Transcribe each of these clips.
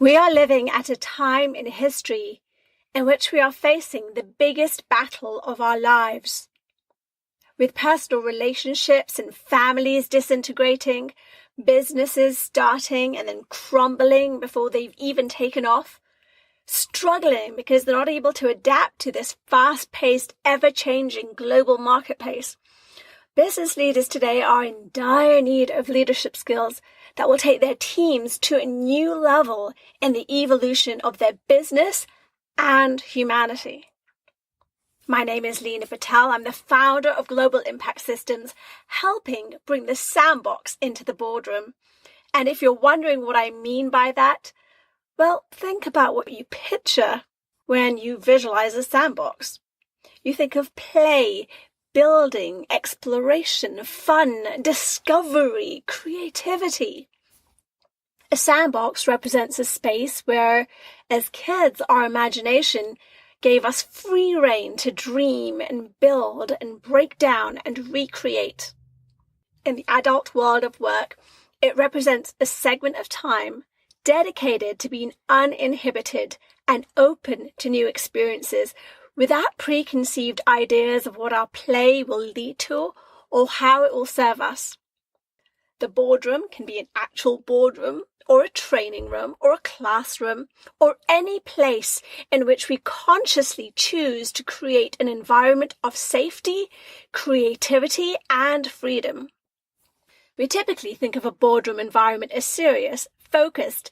We are living at a time in history in which we are facing the biggest battle of our lives. With personal relationships and families disintegrating, businesses starting and then crumbling before they've even taken off, struggling because they're not able to adapt to this fast-paced, ever-changing global marketplace. Business leaders today are in dire need of leadership skills that will take their teams to a new level in the evolution of their business and humanity. My name is Lena Patel. I'm the founder of Global Impact Systems, helping bring the Sandbox into the boardroom. And if you're wondering what I mean by that, well, think about what you picture when you visualize a sandbox. You think of play, building, exploration, fun, discovery, creativity. A sandbox represents a space where, as kids, our imagination gave us free rein to dream and build and break down and recreate. In the adult world of work, it represents a segment of time dedicated to being uninhibited and open to new experiences without preconceived ideas of what our play will lead to or how it will serve us. The boardroom can be an actual boardroom or a training room or a classroom or any place in which we consciously choose to create an environment of safety, creativity, and freedom. We typically think of a boardroom environment as serious, focused,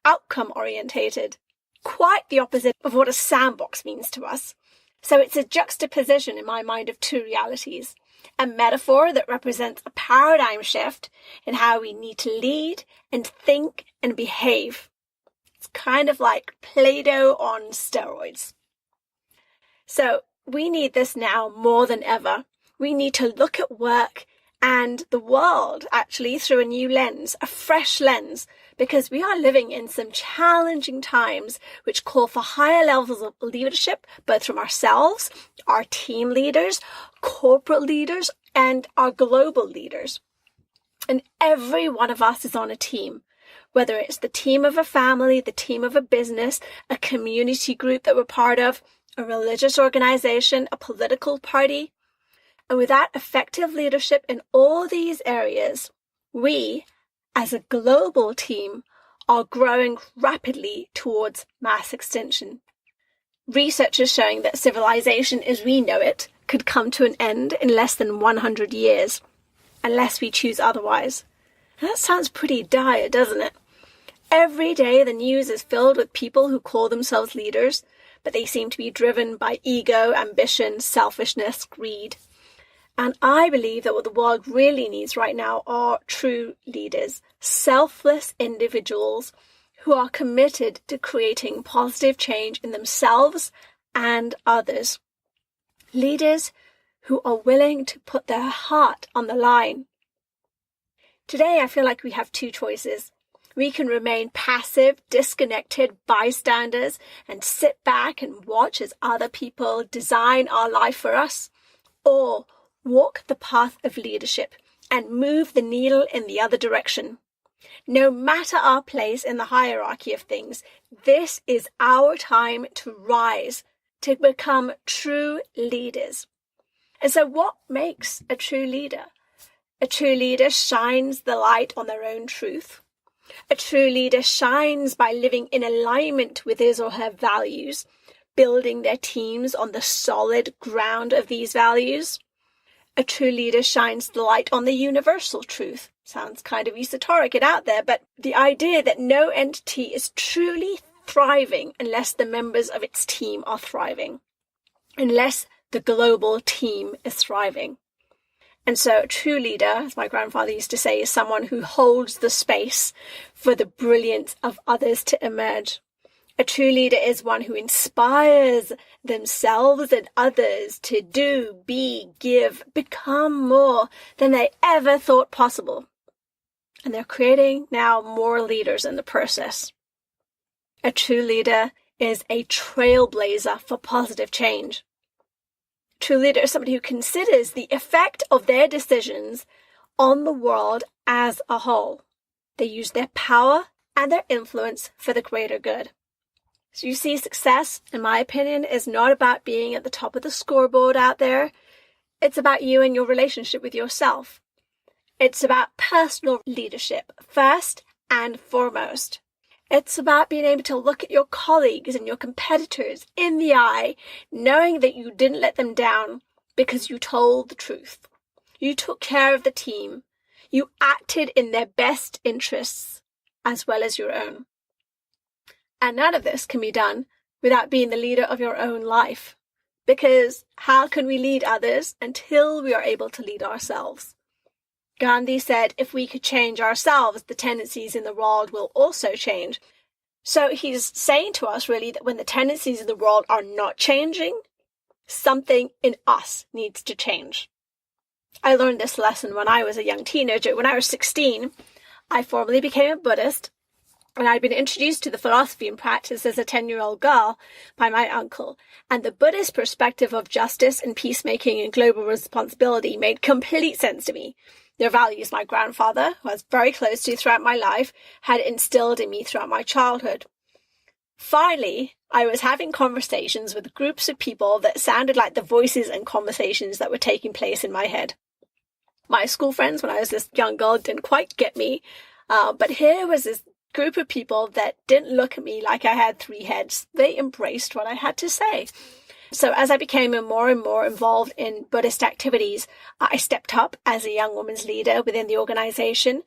outcome-orientated, quite the opposite of what a sandbox means to us. So it's a juxtaposition in my mind of two realities. A metaphor that represents a paradigm shift in how we need to lead and think and behave. It's kind of like Play-Doh on steroids. So we need this now more than ever. We need to look at work and the world actually through a new lens, a fresh lens, because we are living in some challenging times which call for higher levels of leadership, both from ourselves, our team leaders, corporate leaders, and our global leaders. And every one of us is on a team, whether it's the team of a family, the team of a business, a community group that we're part of, a religious organization, a political party. And without effective leadership in all these areas, we, as a global team, are growing rapidly towards mass extinction. Research is showing that civilization as we know it could come to an end in less than 100 years, unless we choose otherwise. And that sounds pretty dire, doesn't it? Every day the news is filled with people who call themselves leaders, but they seem to be driven by ego, ambition, selfishness, greed. And I believe that what the world really needs right now are true leaders, selfless individuals who are committed to creating positive change in themselves and others. Leaders who are willing to put their heart on the line. Today, I feel like we have two choices. We can remain passive, disconnected bystanders and sit back and watch as other people design our life for us, or walk the path of leadership and move the needle in the other direction. No matter our place in the hierarchy of things, this is our time to rise, to become true leaders. And so what makes a true leader? A true leader shines the light on their own truth. A true leader shines by living in alignment with his or her values, building their teams on the solid ground of these values. A true leader shines the light on the universal truth. Sounds kind of esoteric and out there, but the idea that no entity is truly thriving unless the members of its team are thriving, unless the global team is thriving. And so a true leader, as my grandfather used to say, is someone who holds the space for the brilliance of others to emerge. A true leader is one who inspires themselves and others to do, be, give, become more than they ever thought possible. And they're creating now more leaders in the process. A true leader is a trailblazer for positive change. A true leader is somebody who considers the effect of their decisions on the world as a whole. They use their power and their influence for the greater good. So you see, success, in my opinion, is not about being at the top of the scoreboard out there. It's about you and your relationship with yourself. It's about personal leadership, first and foremost. It's about being able to look at your colleagues and your competitors in the eye, knowing that you didn't let them down because you told the truth. You took care of the team. You acted in their best interests as well as your own. And none of this can be done without being the leader of your own life. Because how can we lead others until we are able to lead ourselves? Gandhi said, if we could change ourselves, the tendencies in the world will also change. So he's saying to us really that when the tendencies in the world are not changing, something in us needs to change. I learned this lesson when I was a young teenager. When I was 16, I formally became a Buddhist, and I'd been introduced to the philosophy and practice as a 10-year-old girl by my uncle. And the Buddhist perspective of justice and peacemaking and global responsibility made complete sense to me. Their values my grandfather, who I was very close to throughout my life, had instilled in me throughout my childhood. Finally, I was having conversations with groups of people that sounded like the voices and conversations that were taking place in my head. My school friends, when I was this young girl, didn't quite get me, but here was this group of people that didn't look at me like I had three heads. They embraced what I had to say. So as I became more and more involved in Buddhist activities, I stepped up as a young woman's leader within the organization.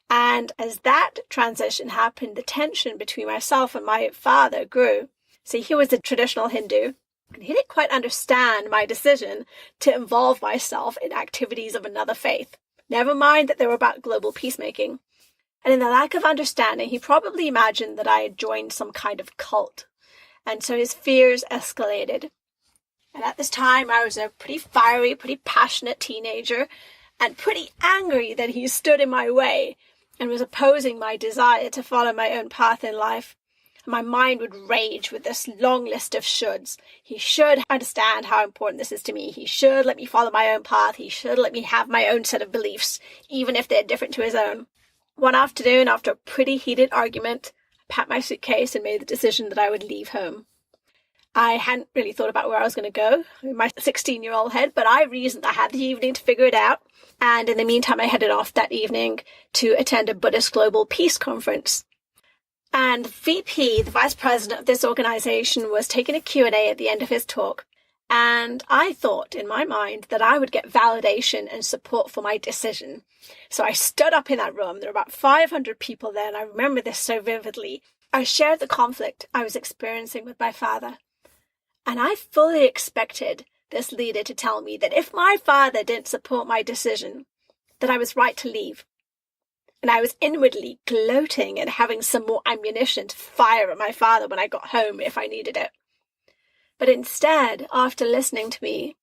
And as that transition happened, the tension between myself and my father grew. See, he was a traditional Hindu, and he didn't quite understand my decision to involve myself in activities of another faith. Never mind that they were about global peacemaking. And in the lack of understanding, he probably imagined that I had joined some kind of cult. And so his fears escalated. And at this time, I was a pretty fiery, pretty passionate teenager, and pretty angry that he stood in my way and was opposing my desire to follow my own path in life. My mind would rage with this long list of shoulds. He should understand how important this is to me. He should let me follow my own path. He should let me have my own set of beliefs, even if they're different to his own. One afternoon, after a pretty heated argument, I packed my suitcase and made the decision that I would leave home. I hadn't really thought about where I was going to go in my 16-year-old head, but I reasoned I had the evening to figure it out. And in the meantime, I headed off that evening to attend a Buddhist Global Peace Conference. And VP, the vice president of this organization, was taking a Q&A at the end of his talk. And I thought in my mind that I would get validation and support for my decision. So I stood up in that room. There were about 500 people there, and I remember this so vividly. I shared the conflict I was experiencing with my father. And I fully expected this leader to tell me that if my father didn't support my decision, that I was right to leave. And I was inwardly gloating and having some more ammunition to fire at my father when I got home if I needed it. But instead, after listening to me,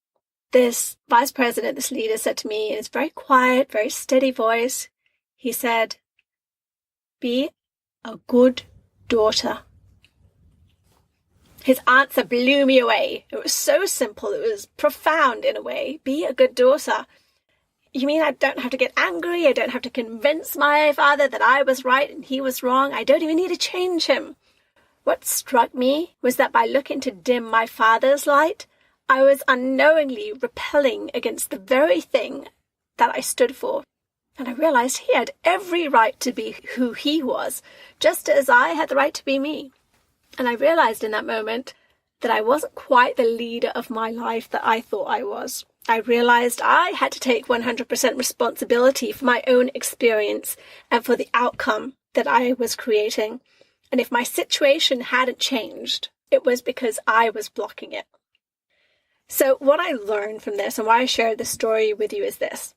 this vice president, this leader said to me in his very quiet, very steady voice, he said, "Be a good daughter." His answer blew me away. It was so simple. It was profound in a way. Be a good daughter. You mean I don't have to get angry? I don't have to convince my father that I was right and he was wrong? I don't even need to change him. What struck me was that by looking to dim my father's light, I was unknowingly repelling against the very thing that I stood for. And I realized he had every right to be who he was, just as I had the right to be me. And I realized in that moment that I wasn't quite the leader of my life that I thought I was. I realized I had to take 100% responsibility for my own experience and for the outcome that I was creating. And if my situation hadn't changed, it was because I was blocking it. So what I learned from this and why I shared this story with you is this.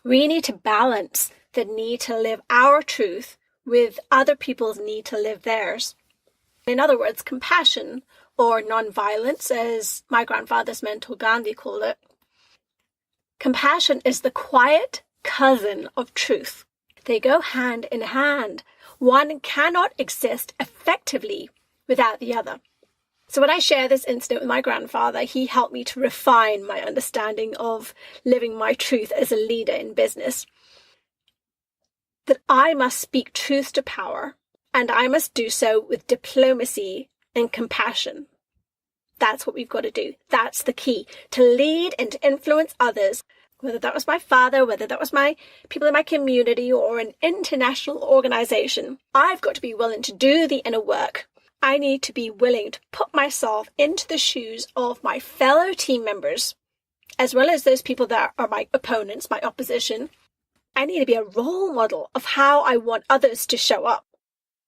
We need to balance the need to live our truth with other people's need to live theirs. In other words, compassion, or non-violence, as my grandfather's mentor Gandhi called it. Compassion is the quiet cousin of truth. They go hand in hand. One cannot exist effectively without the other. So when I share this incident with my grandfather, he helped me to refine my understanding of living my truth as a leader in business. That I must speak truth to power And I must do so with diplomacy and compassion. That's what we've got to do. That's the key. To lead and to influence others, whether that was my father, whether that was my people in my community or an international organization, I've got to be willing to do the inner work. I need to be willing to put myself into the shoes of my fellow team members, as well as those people that are my opponents, my opposition. I need to be a role model of how I want others to show up.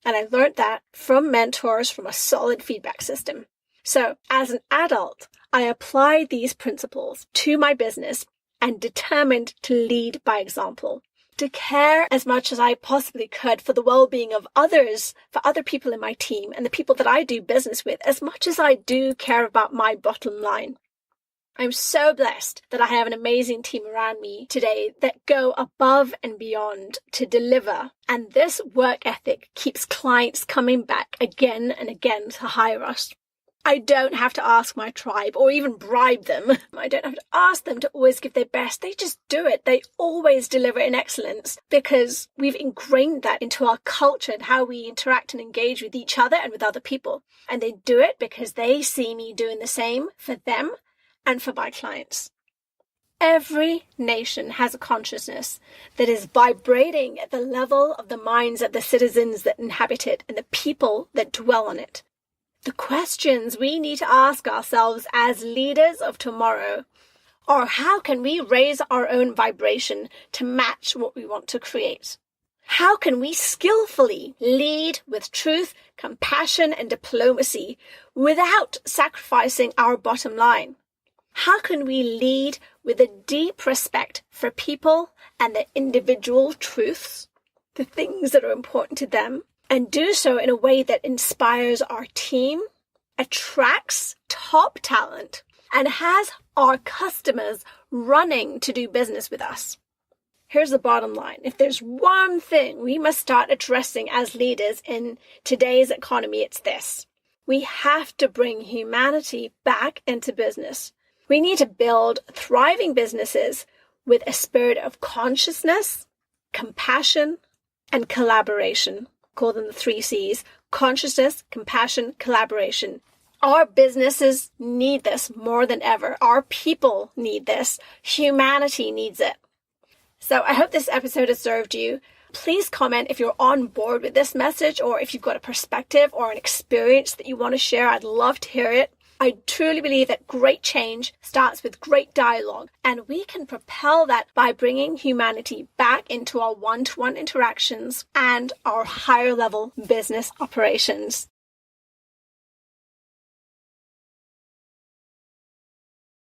And I learned that from mentors, from a solid feedback system. So as an adult, I applied these principles to my business and determined to lead by example, to care as much as I possibly could for the well-being of others, for other people in my team and the people that I do business with, as much as I do care about my bottom line. I'm so blessed that I have an amazing team around me today that go above and beyond to deliver. And this work ethic keeps clients coming back again and again to hire us. I don't have to ask my tribe or even bribe them. I don't have to ask them to always give their best. They just do it. They always deliver in excellence because we've ingrained that into our culture and how we interact and engage with each other and with other people. And they do it because they see me doing the same for them and for my clients. Every nation has a consciousness that is vibrating at the level of the minds of the citizens that inhabit it and the people that dwell on it. The questions we need to ask ourselves as leaders of tomorrow are how can we raise our own vibration to match what we want to create? How can we skillfully lead with truth, compassion, and diplomacy without sacrificing our bottom line? How can we lead with a deep respect for people and their individual truths, the things that are important to them, and do so in a way that inspires our team, attracts top talent, and has our customers running to do business with us? Here's the bottom line. If there's one thing we must start addressing as leaders in today's economy, it's this. We have to bring humanity back into business. We need to build thriving businesses with a spirit of consciousness, compassion, and collaboration. Call them the 3 C's: consciousness, compassion, collaboration. Our businesses need this more than ever. Our people need this. Humanity needs it. So I hope this episode has served you. Please comment if you're on board with this message or if you've got a perspective or an experience that you want to share. I'd love to hear it. I truly believe that great change starts with great dialogue, and we can propel that by bringing humanity back into our one-to-one interactions and our higher level business operations.